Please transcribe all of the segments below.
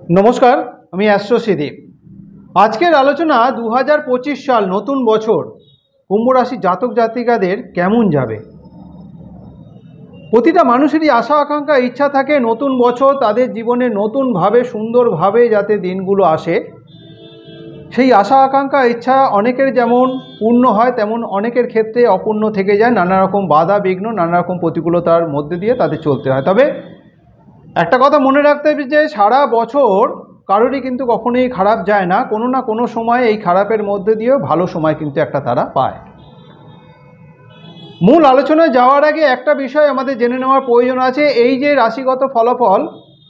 নমস্কার, আমি অ্যাস্ট্রো সিদীপ। আজকের আলোচনা 2025 সাল নতুন বছর কুম্ভ রাশি জাতক জাতিকাদের কেমন যাবে। প্রতিটা মানুষেরই আশা আকাঙ্ক্ষা ইচ্ছা থাকে নতুন বছর তাদের জীবনে নতুনভাবে সুন্দরভাবে যাতে দিনগুলো আসে। সেই আশা আকাঙ্ক্ষা ইচ্ছা অনেকের যেমন পূর্ণ হয়, তেমন অনেকের ক্ষেত্রে অপূর্ণ থেকে যায়। নানা রকম বাধা বিঘ্ন, নানা রকম প্রতিকূলতার মধ্যে দিয়ে তাদের চলতে হয়। তবে একটা কথা মনে রাখতে হবে যে সারা বছর কারোরই কিন্তু কখনোই খারাপ যায় না। কোনো না কোনো সময় এই খারাপের মধ্যে দিয়েও ভালো সময় কিন্তু একটা তারা পায়। মূল আলোচনায় যাওয়ার আগে একটা বিষয় আমাদের জেনে নেওয়ার প্রয়োজন আছে। এই যে রাশিগত ফলাফল,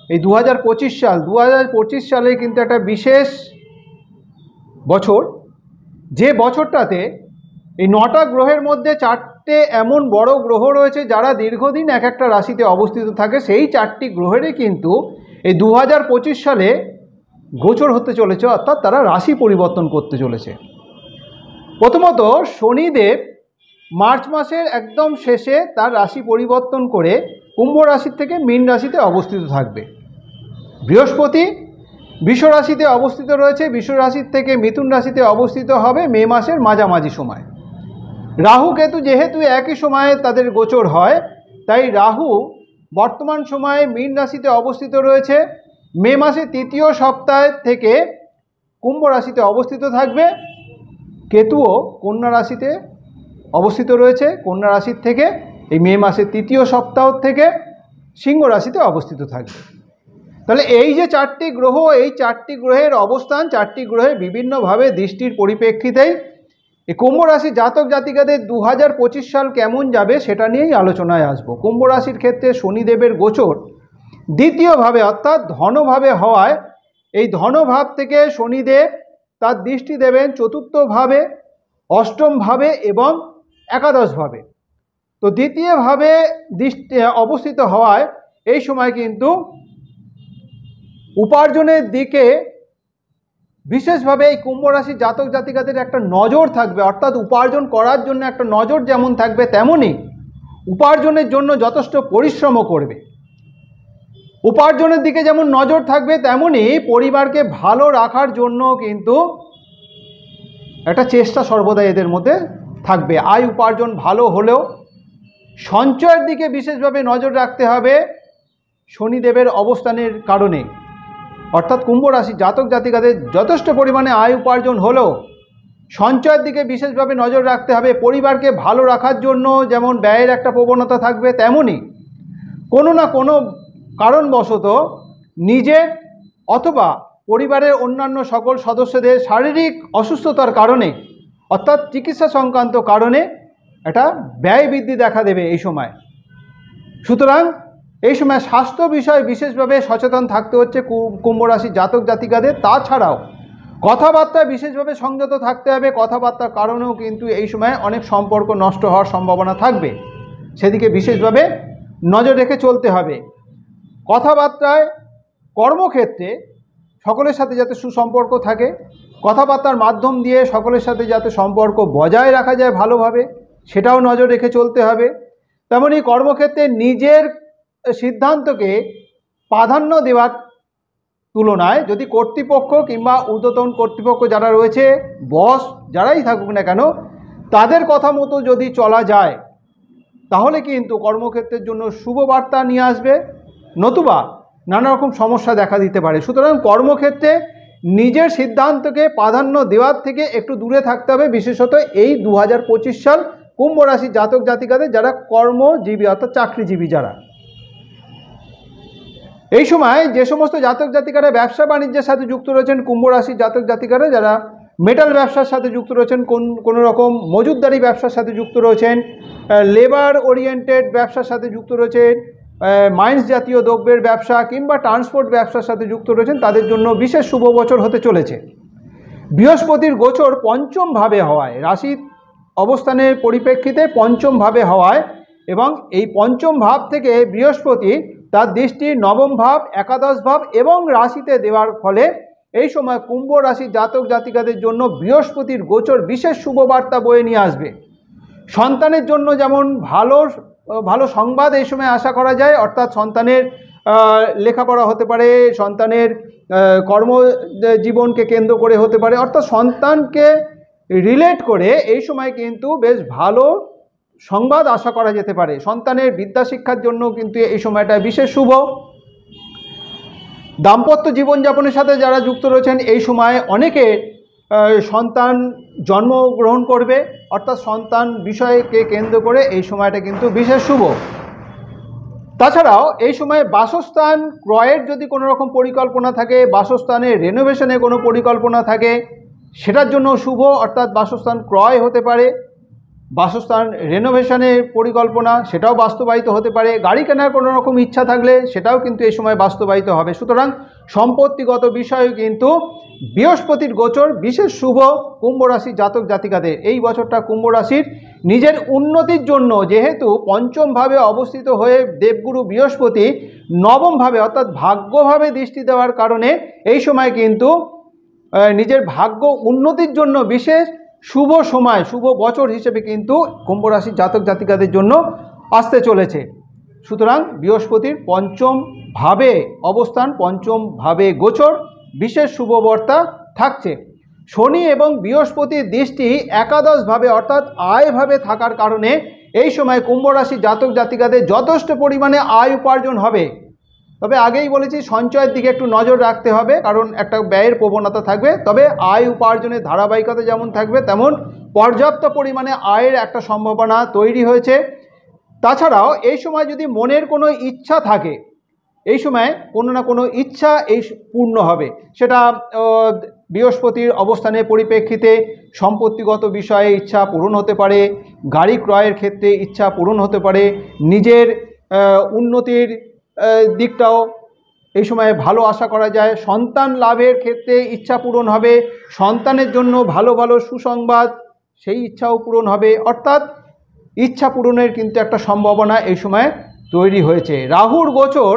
এই 2025 সালে কিন্তু একটা বিশেষ বছর, যে বছরটাতে এই 9টা গ্রহের মধ্যে 4টে এমন বড় গ্রহ রয়েছে যারা দীর্ঘদিন এক একটা রাশিতে অবস্থিত থাকে। সেই 4টি গ্রহেরই কিন্তু এই 2025 সালে গোচর হতে চলেছে, অর্থাৎ তারা রাশি পরিবর্তন করতে চলেছে। প্রথমত শনিদেব মার্চ মাসের একদম শেষে তার রাশি পরিবর্তন করে কুম্ভ রাশি থেকে মীন রাশিতে অবস্থিত থাকবে। বৃহস্পতি বৃষ রাশিতে অবস্থিত রয়েছে, বৃষ রাশির থেকে মিথুন রাশিতে অবস্থিত হবে মে মাসের মাঝামাঝি সময়। রাহু কেতু যেহেতু একই সময়ে তাদের গোচর হয়, তাই রাহু বর্তমান সময়ে মীন রাশিতে অবস্থিত রয়েছে। মে মাসের তৃতীয় সপ্তাহ থেকে কুম্ভ রাশিতে অবস্থিত থাকবে। কেতুও কন্যা রাশিতে অবস্থিত রয়েছে, কন্যা রাশির থেকে এই মে মাসের তৃতীয় সপ্তাহ থেকে সিংহ রাশিতে অবস্থিত থাকবে। তাহলে এই যে 4টি গ্রহ, এই 4টি গ্রহের অবস্থান, 4টি গ্রহে বিভিন্নভাবে দৃষ্টির পরিপ্রেক্ষিতেই এই কুম্ভ রাশির জাতক জাতিকাদের 2025 সাল কেমন যাবে সেটা নিয়েই আলোচনায় আসবো। কুম্ভ রাশির ক্ষেত্রে শনিদেবের গোচর দ্বিতীয়ভাবে অর্থাৎ ধনভাবে হওয়ায় এই ধনভাব থেকে শনিদেব তার দৃষ্টি দেবেন চতুর্থভাবে, অষ্টমভাবে এবং একাদশভাবে। তো দ্বিতীয়ভাবে দৃষ্টি অবস্থিত হওয়ায় এই সময় কিন্তু উপার্জনের দিকে বিশেষভাবে এই কুম্ভ রাশির জাতক জাতিকাদের একটা নজর থাকবে। অর্থাৎ উপার্জন করার জন্য একটা নজর যেমন থাকবে, তেমনই উপার্জনের জন্য যথেষ্ট পরিশ্রমও করবে। উপার্জনের দিকে যেমন নজর থাকবে, তেমনই পরিবারকে ভালো রাখার জন্য কিন্তু একটা চেষ্টা সর্বদা এদের মধ্যে থাকবে। আয় উপার্জন ভালো হলেও সঞ্চয়ের দিকে বিশেষভাবে নজর রাখতে হবে শনিদেবের অবস্থানের কারণে। অর্থাৎ কুম্ভ রাশি জাতক জাতিকাদের যথেষ্ট পরিমাণে আয় উপার্জন হলেও সঞ্চয়ের দিকে বিশেষভাবে নজর রাখতে হবে। পরিবারকে ভালো রাখার জন্য যেমন ব্যয়ের একটা প্রবণতা থাকবে, তেমনই কোনো না কোনো কারণবশত নিজের অথবা পরিবারের অন্যান্য সকল সদস্যদের শারীরিক অসুস্থতার কারণে অর্থাৎ চিকিৎসা সংক্রান্ত কারণে একটা ব্যয় বৃদ্ধি দেখা দেবে এই সময়। সুতরাং এই সময় স্বাস্থ্য বিষয়ে বিশেষভাবে সচেতন থাকতে হচ্ছে কুম্ভ রাশির জাতক জাতিকাদের। তাছাড়াও কথাবার্তায় বিশেষভাবে সংযত থাকতে হবে। কথাবার্তার কারণেও কিন্তু এই সময় অনেক সম্পর্ক নষ্ট হওয়ার সম্ভাবনা থাকবে, সেদিকে বিশেষভাবে নজর রেখে চলতে হবে। কথাবার্তায় কর্মক্ষেত্রে সকলের সাথে যাতে সুসম্পর্ক থাকে, কথাবার্তার মাধ্যম দিয়ে সকলের সাথে যাতে সম্পর্ক বজায় রাখা যায় ভালোভাবে, সেটাও নজর রেখে চলতে হবে। তেমনি কর্মক্ষেত্রে নিজের সিদ্ধান্তকে প্রাধান্য দেওয়ার তুলনায় যদি কর্তৃপক্ষ কিংবা ঊর্ধ্বতন কর্তৃপক্ষ যারা রয়েছে, বস যারাই থাকুক না কেন, তাদের কথা মতো যদি চলা যায় তাহলে কিন্তু কর্মক্ষেত্রের জন্য শুভ বার্তা নিয়ে আসবে, নতুবা নানা রকম সমস্যা দেখা দিতে পারে। সুতরাং কর্মক্ষেত্রে নিজের সিদ্ধান্তকে প্রাধান্য দেওয়ার থেকে একটু দূরে থাকতে হবে, বিশেষত এই 2025 সাল কুম্ভ রাশির জাতক জাতিকাদের যারা কর্মজীবী অর্থাৎ চাকরিজীবী যারা। এই সময় যে সমস্ত জাতক জাতিকারা ব্যবসা বাণিজ্যের সাথে যুক্ত রয়েছেন, কুম্ভ রাশির জাতক জাতিকারা যারা মেটাল ব্যবসার সাথে যুক্ত রয়েছেন, কোনো রকম মজুতদারি ব্যবসার সাথে যুক্ত রয়েছেন, লেবার ওরিয়েন্টেড ব্যবসার সাথে যুক্ত রয়েছেন, মাইন্স জাতীয় দ্রব্যের ব্যবসা কিংবা ট্রান্সপোর্ট ব্যবসার সাথে যুক্ত রয়েছেন, তাদের জন্য বিশেষ শুভ বছর হতে চলেছে। বৃহস্পতির গোচর পঞ্চমভাবে হওয়ায়, রাশির অবস্থানের পরিপ্রেক্ষিতে পঞ্চমভাবে হওয়ায় এবং এই পঞ্চম ভাব থেকে বৃহস্পতি তার দৃষ্টি নবম ভাব, একাদশ ভাব এবং রাশিতে দেওয়ার ফলে এই সময় কুম্ভ রাশির জাতক জাতিকাদের জন্য বৃহস্পতির গোচর বিশেষ শুভবার্তা বয়ে নিয়ে আসবে। সন্তানের জন্য যেমন ভালো ভালো সংবাদ এই সময় আশা করা যায়, অর্থাৎ সন্তানের লেখাপড়া হতে পারে, সন্তানের কর্মজীবনকে কেন্দ্র করে হতে পারে, অর্থাৎ সন্তানকে রিলেট করে এই সময় কিন্তু বেশ ভালো সংবাদ আশা করা যেতে পারে। সন্তানের বিদ্যা শিক্ষার জন্য কিন্তু এই সময়টা বিশেষ শুভ। দাম্পত্য জীবনযাপনের সাথে যারা যুক্ত রয়েছেন এই সময় অনেকে সন্তান জন্মগ্রহণ করবে, অর্থাৎ সন্তান বিষয়কে কেন্দ্র করে এই সময়টা কিন্তু বিশেষ শুভ। তাছাড়াও এই সময় বাসস্থান ক্রয়ের যদি কোনো রকম পরিকল্পনা থাকে, বাসস্থানের রেনোভেশনের কোনো পরিকল্পনা থাকে, সেটার জন্য শুভ, অর্থাৎ বাসস্থান ক্রয় হতে পারে, বাসস্থান রেনোভেশনের পরিকল্পনা সেটাও বাস্তবায়িত হতে পারে, গাড়ি কেনার কোনো রকম ইচ্ছা থাকলে সেটাও কিন্তু এই সময় বাস্তবায়িত হবে। সুতরাং সম্পত্তিগত বিষয়ে কিন্তু বৃহস্পতির গোচর বিশেষ শুভ কুম্ভ রাশির জাতক জাতিকাদের। এই বছরটা কুম্ভ রাশির নিজের উন্নতির জন্য, যেহেতু পঞ্চমভাবে অবস্থিত হয়ে দেবগুরু বৃহস্পতি নবমভাবে অর্থাৎ ভাগ্যভাবে দৃষ্টি দেওয়ার কারণে এই সময় কিন্তু নিজের ভাগ্য উন্নতির জন্য বিশেষ শুভ সময়, শুভ বছর হিসেবে কিন্তু কুম্ভ রাশির জাতক জাতিকাদের জন্য আসতে চলেছে। সুতরাং বৃহস্পতির পঞ্চমভাবে অবস্থান, পঞ্চমভাবে গোচর বিশেষ শুভবার্তা থাকছে। শনি এবং বৃহস্পতির দৃষ্টি একাদশভাবে অর্থাৎ আয়ভাবে থাকার কারণে এই সময় কুম্ভ রাশির জাতক জাতিকাদের যথেষ্ট পরিমাণে আয় উপার্জন হবে। তবে আগেই বলেছি সঞ্চয়ের দিকে একটু নজর রাখতে হবে, কারণ একটা ব্যয়ের প্রবণতা থাকবে। তবে আয় উপার্জনের ধারাবাহিকতা যেমন থাকবে, তেমন পর্যাপ্ত পরিমাণে আয়ের একটা সম্ভাবনা তৈরি হয়েছে। তাছাড়াও এই সময় যদি মনের কোনো ইচ্ছা থাকে, এই সময় কোনো না কোনো ইচ্ছা এই পূর্ণ হবে। সেটা বৃহস্পতির অবস্থানের পরিপ্রেক্ষিতে সম্পত্তিগত বিষয়ে ইচ্ছা পূরণ হতে পারে, গাড়ি ক্রয়ের ক্ষেত্রে ইচ্ছা পূরণ হতে পারে, নিজের উন্নতির দিকটাও এই সময় ভালো আশা করা যায়, সন্তান লাভের ক্ষেত্রে ইচ্ছা পূরণ হবে, সন্তানের জন্য ভালো ভালো সুসংবাদ সেই ইচ্ছাও পূরণ হবে। অর্থাৎ ইচ্ছা পূরণের কিন্তু একটা সম্ভাবনা এই সময় তৈরি হয়েছে। রাহুর গোচর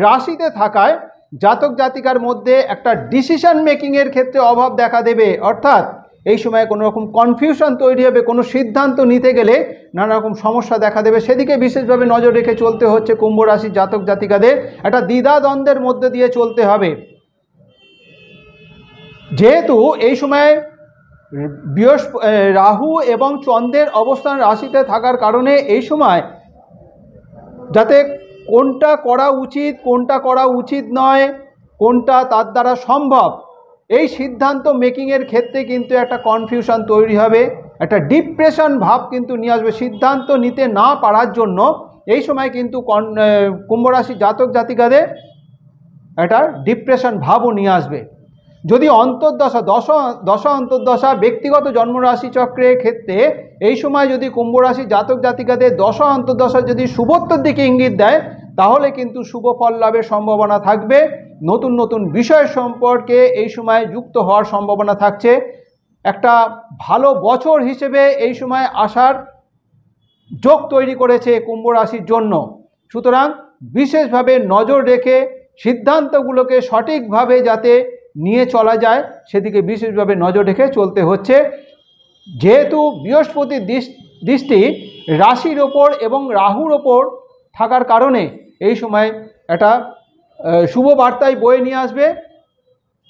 রাশিতে থাকায় জাতক জাতিকার মধ্যে একটা ডিসিশন মেকিংয়ের ক্ষেত্রে অভাব দেখা দেবে, অর্থাৎ এই সময় কোনো রকম কনফিউশন তৈরি হবে, কোনো সিদ্ধান্ত নিতে গেলে নানা রকম সমস্যা দেখা দেবে। সেদিকে বিশেষভাবে নজর রেখে চলতে হচ্ছে কুম্ভ রাশির জাতক জাতিকাদের। একটা দ্বিধাদ্বন্দ্বের মধ্যে দিয়ে চলতে হবে, যেহেতু এই সময় রাহু এবং চন্দ্রের অবস্থান রাশিতে থাকার কারণে এই সময় যাতে কোনটা করা উচিত, কোনটা করা উচিত নয়, কোনটা তার দ্বারা সম্ভব, এই সিদ্ধান্ত মেকিংয়ের ক্ষেত্রে কিন্তু একটা কনফিউশন তৈরি হবে, একটা ডিপ্রেশন ভাব কিন্তু নিয়ে আসবে। সিদ্ধান্ত নিতে না পারার জন্য এই সময় কিন্তু কুম্ভ রাশি জাতক জাতিকাদের একটা ডিপ্রেশন ভাবও নিয়ে আসবে। যদি অন্তর্দশা দশা অন্তর্দশা ব্যক্তিগত জন্মরাশি চক্রের ক্ষেত্রে এই সময় যদি কুম্ভ রাশি জাতক জাতিকাদের দশা অন্তর্দশা যদি শুভত্বের দিকে ইঙ্গিত দেয়, তাহলে কিন্তু শুভ ফল লাভের সম্ভাবনা থাকবে। নতুন নতুন বিষয় সম্পর্কে এই সময় যুক্ত হওয়ার সম্ভাবনা থাকছে। একটা ভালো বছর হিসেবে এই সময় আসার যোগ তৈরি করেছে কুম্ভ রাশির জন্য। সুতরাং বিশেষভাবে নজর রেখে সিদ্ধান্তগুলোকে সঠিকভাবে যাতে নিয়ে চলা যায় সেদিকে বিশেষভাবে নজর রেখে চলতে হচ্ছে। যেহেতু বৃহস্পতির দৃষ্টি রাশির ওপর এবং রাহুর ওপর থাকার কারণে এই সময় একটা শুভ বার্তায় বয়ে নিয়ে আসবে,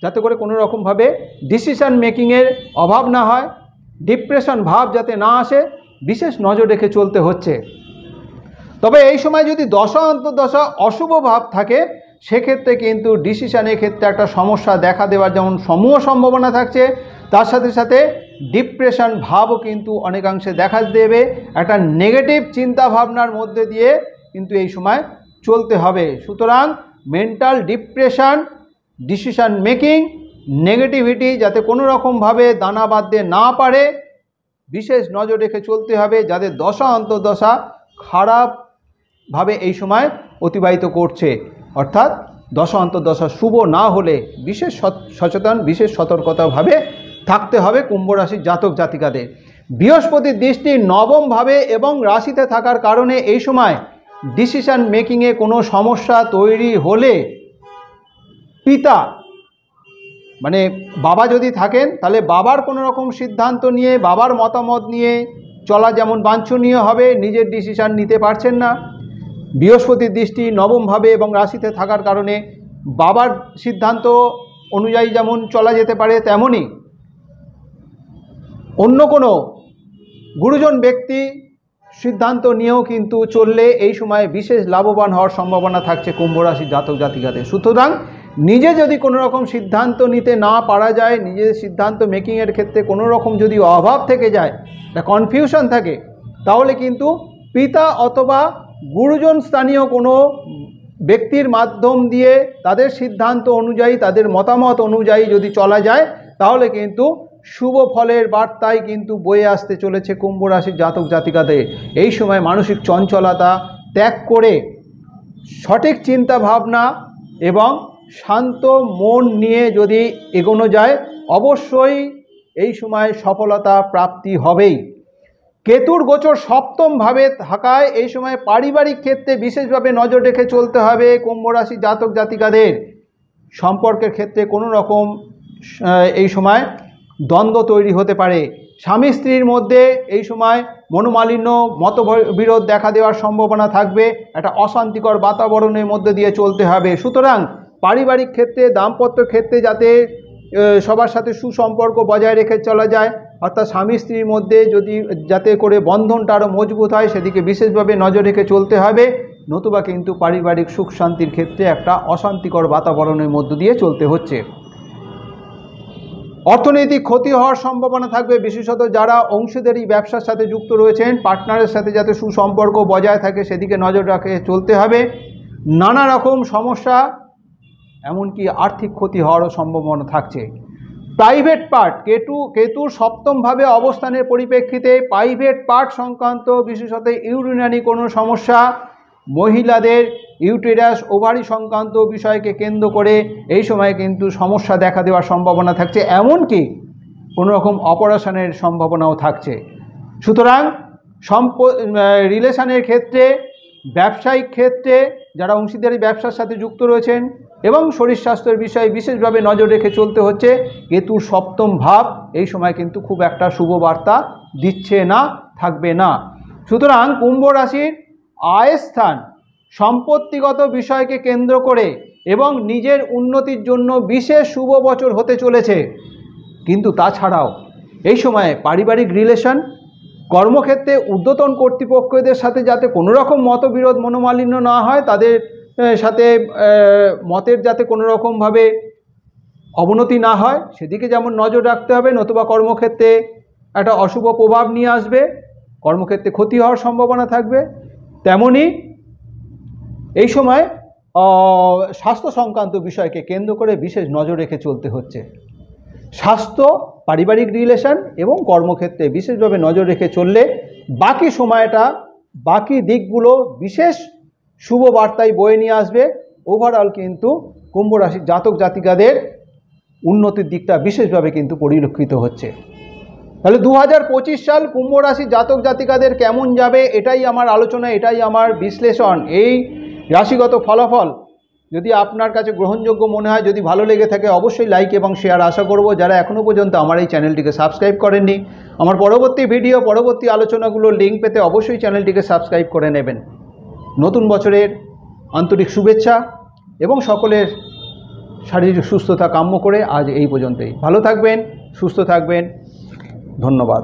যাতে করে কোনো রকমভাবে ডিসিশন মেকিংয়ের অভাব না হয়, ডিপ্রেশন ভাব যাতে না আসে, বিশেষ নজর রেখে চলতে হচ্ছে। তবে এই সময় যদি দশা অন্তর্দশা অশুভ ভাব থাকে, সেক্ষেত্রে কিন্তু ডিসিশনের ক্ষেত্রে একটা সমস্যা দেখা দেওয়ার যেমন সমূহ সম্ভাবনা থাকছে, তার সাথে সাথে ডিপ্রেশন ভাবও কিন্তু অনেকাংশে দেখা দেবে। একটা নেগেটিভ চিন্তা ভাবনার মধ্যে দিয়ে কিন্তু এই সময় চলতে হবে। সুতরাং mental depression, decision making, negativity যাতে কোনো রকমভাবে দানা বাঁধতে না পারে, বিশেষ নজর রেখে চলতে হবে। যাদের দশা অন্তর্দশা খারাপভাবে এই সময় অতিবাহিত করছে, অর্থাৎ দশা অন্তর্দশা শুভ না হলে বিশেষ সচেতন, বিশেষ সতর্কতাভাবে থাকতে হবে কুম্ভ রাশির জাতক জাতিকাদের। বৃহস্পতির দৃষ্টি নবমভাবে এবং রাশিতে থাকার কারণে এই সময় ডিসিশন মেকিংয়ে কোনো সমস্যা তৈরি হলে পিতা মানে বাবা যদি থাকেন, তাহলে বাবার কোনো রকম সিদ্ধান্ত নিয়ে, বাবার মতামত নিয়ে চলা যেমন বাঞ্ছনীয় হবে, নিজের ডিসিশান নিতে পারছেন না। বৃহস্পতির দৃষ্টি নবমভাবে এবং রাশিতে থাকার কারণে বাবার সিদ্ধান্ত অনুযায়ী যেমন চলা যেতে পারে, তেমনই অন্য কোনো গুরুজন ব্যক্তি সিদ্ধান্ত নিয়েও কিন্তু চললে এই সময় বিশেষ লাভবান হওয়ার সম্ভাবনা থাকছে কুম্ভ রাশির জাতক জাতিকাদের। সুতরাং নিজে যদি কোনো রকম সিদ্ধান্ত নিতে না পারা যায়, নিজের সিদ্ধান্ত মেকিংয়ের ক্ষেত্রে কোনো রকম যদি অভাব থেকে যায়, একটা কনফিউশন থাকে, তাহলে কিন্তু পিতা অথবা গুরুজন স্থানীয় কোনো ব্যক্তির মাধ্যম দিয়ে তাদের সিদ্ধান্ত অনুযায়ী, তাদের মতামত অনুযায়ী যদি চলা যায়, তাহলে কিন্তু শুভ ফলের বার্তায় কিন্তু বয়ে আসতে চলেছে কুম্ভ রাশির জাতক জাতিকাদের। এই সময় মানসিক চঞ্চলতা ত্যাগ করে সঠিক চিন্তা ভাবনা এবং শান্ত মন নিয়ে যদি এগোনো যায়, অবশ্যই এই সময় সফলতা প্রাপ্তি হবেই। কেতুর গোচর সপ্তমভাবে থাকায় এই সময় পারিবারিক ক্ষেত্রে বিশেষভাবে নজর রেখে চলতে হবে কুম্ভ রাশি জাতক জাতিকাদের। সম্পর্কের ক্ষেত্রে কোনো রকম এই সময় দ্বন্দ্ব তৈরি হতে পারে। স্বামী স্ত্রীর মধ্যে এই সময় মনোমালিন্য, মতবিরোধ দেখা দেওয়ার সম্ভাবনা থাকবে। একটা অশান্তিকর বাতাবরণের মধ্যে দিয়ে চলতে হবে। সুতরাং পারিবারিক ক্ষেত্রে, দাম্পত্য ক্ষেত্রে যাতে সবার সাথে সুসম্পর্ক বজায় রেখে চলা যায়, অর্থাৎ স্বামী স্ত্রীর মধ্যে যাতে করে বন্ধনটা আরও মজবুত হয়, সেদিকে বিশেষভাবে নজর রেখে চলতে হবে। নতুবা কিন্তু পারিবারিক সুখ শান্তির ক্ষেত্রে একটা অশান্তিকর বাতাবরণের মধ্য দিয়ে চলতে হচ্ছে। অর্থনৈতিক ক্ষতি হওয়ার সম্ভাবনা থাকবে, বিশেষত যারা অংশীদারি ব্যবসার সাথে যুক্ত রয়েছেন, পার্টনারের সাথে যাতে সুসম্পর্ক বজায় থাকে সেদিকে নজর রেখে চলতে হবে। নানা রকম সমস্যা, এমনকি আর্থিক ক্ষতি হওয়ারও সম্ভাবনা থাকছে। প্রাইভেট পার্ট, কেতুর সপ্তমভাবে অবস্থানের পরিপ্রেক্ষিতে প্রাইভেট পার্ট সংক্রান্ত, বিশেষত ইউরিনারি কোনো সমস্যা, মহিলাদের ইউটেরাস ওভারি সংক্রান্ত বিষয়কে কেন্দ্র করে এই সময় কিন্তু সমস্যা দেখা দেওয়ার সম্ভাবনা থাকছে, এমনকি কোনো রকম অপারেশনের সম্ভাবনাও থাকছে। সুতরাং রিলেশনের ক্ষেত্রে, ব্যবসায়িক ক্ষেত্রে যারা অংশীদারি ব্যবসার সাথে যুক্ত রয়েছেন এবং শরীর স্বাস্থ্যের বিষয়ে বিশেষভাবে নজর রেখে চলতে হচ্ছে। কেতুর সপ্তম ভাব এই সময় কিন্তু খুব একটা শুভ বার্তা দিচ্ছে না, থাকবে না। সুতরাং কুম্ভ রাশির আয়স্থান সম্পত্তিগত বিষয়কে কেন্দ্র করে এবং নিজের উন্নতির জন্য বিশেষ শুভ বছর হতে চলেছে। কিন্তু তাছাড়াও এই সময়ে পারিবারিক রিলেশন, কর্মক্ষেত্রে ঊর্ধ্বতন কর্তৃপক্ষদের সাথে যাতে কোনো রকম মতবিরোধ, মনোমালিন্য না হয়, তাদের সাথে মতের যাতে কোনো রকমভাবে অবনতি না হয় সেদিকে যেমন নজর রাখতে হবে, নতুবা কর্মক্ষেত্রে একটা অশুভ প্রভাব নিয়ে আসবে, কর্মক্ষেত্রে ক্ষতি হওয়ার সম্ভাবনা থাকবে। তেমনি এই সময় স্বাস্থ্য সংক্রান্ত বিষয়কে কেন্দ্র করে বিশেষ নজর রেখে চলতে হচ্ছে। স্বাস্থ্য, পারিবারিক রিলেশন এবং কর্মক্ষেত্রে বিশেষভাবে নজর রেখে চললে বাকি সময়টা, বাকি দিকগুলো বিশেষ শুভ বার্তায় বয়ে নিয়ে আসবে। ওভারঅল কিন্তু কুম্ভ রাশির জাতক জাতিকাদের উন্নতির দিকটা বিশেষভাবে কিন্তু পরিলক্ষিত হচ্ছে। তাহলে 2025 সাল কুম্ভ রাশির জাতক জাতিকাদের কেমন যাবে, এটাই আমার আলোচনা, এটাই আমার বিশ্লেষণ। এই রাশিগত ফলাফল যদি আপনার কাছে গ্রহণযোগ্য মনে হয়, যদি ভালো লেগে থাকে, অবশ্যই লাইক এবং শেয়ার আশা করব। যারা এখনও পর্যন্ত আমার এই চ্যানেলটিকে সাবস্ক্রাইব করেননি, আমার পরবর্তী ভিডিও, পরবর্তী আলোচনাগুলোর লিঙ্ক পেতে অবশ্যই চ্যানেলটিকে সাবস্ক্রাইব করে নেবেন। নতুন বছরের আন্তরিক শুভেচ্ছা এবং সকলের শারীরিক সুস্থতা কাম্য করে আজ এই পর্যন্তই। ভালো থাকবেন, সুস্থ থাকবেন, ধন্যবাদ।